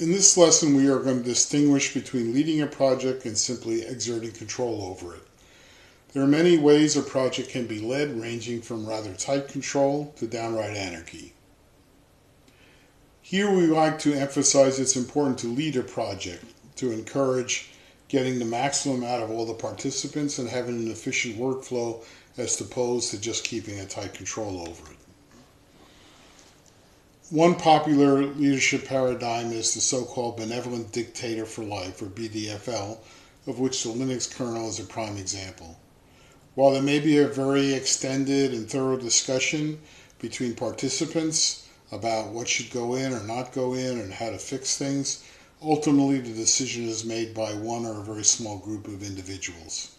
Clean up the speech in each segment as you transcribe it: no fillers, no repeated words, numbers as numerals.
In this lesson, we are going to distinguish between leading a project and simply exerting control over it. There are many ways a project can be led, ranging from rather tight control to downright anarchy. Here we like to emphasize it's important to lead a project, to encourage getting the maximum out of all the participants and having an efficient workflow as opposed to just keeping a tight control over it. One popular leadership paradigm is the so-called Benevolent Dictator for Life, or BDFL, of which the Linux Kernel is a prime example. While there may be a very extended and thorough discussion between participants about what should go in or not go in and how to fix things, ultimately the decision is made by one or a very small group of individuals.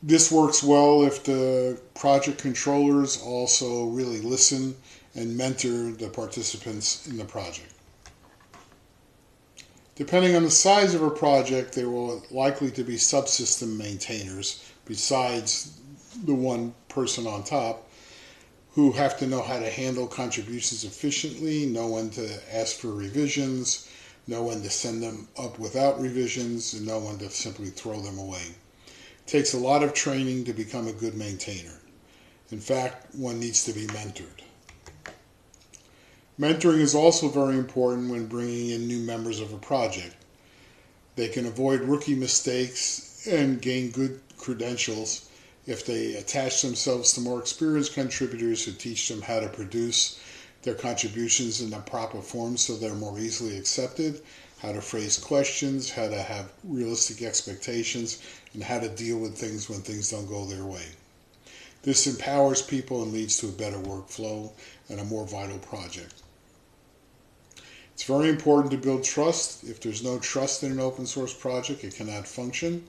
This works well if the project controllers also really listen and mentor the participants in the project. Depending on the size of a project, there will likely to be subsystem maintainers besides the one person on top who have to know how to handle contributions efficiently, know when to ask for revisions, know when to send them up without revisions, and know when to simply throw them away. It takes a lot of training to become a good maintainer. In fact, one needs to be mentored. Mentoring is also very important when bringing in new members of a project. They can avoid rookie mistakes and gain good credentials if they attach themselves to more experienced contributors who teach them how to produce their contributions in the proper form so they're more easily accepted, how to phrase questions, how to have realistic expectations, and how to deal with things when things don't go their way. This empowers people and leads to a better workflow and a more vital project. It's very important to build trust. If there's no trust in an open source project, it cannot function.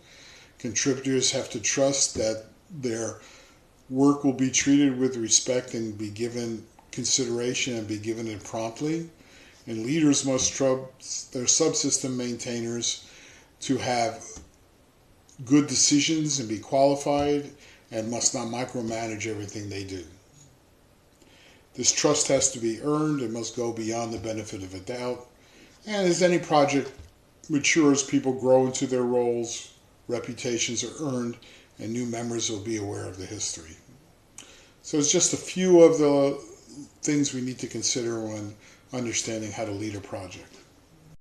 Contributors have to trust that their work will be treated with respect and be given consideration and be given it promptly. And leaders must trust their subsystem maintainers to have good decisions and be qualified and must not micromanage everything they do. This trust has to be earned and must go beyond the benefit of a doubt. And as any project matures, people grow into their roles, reputations are earned, and new members will be aware of the history. So it's just a few of the things we need to consider when understanding how to lead a project.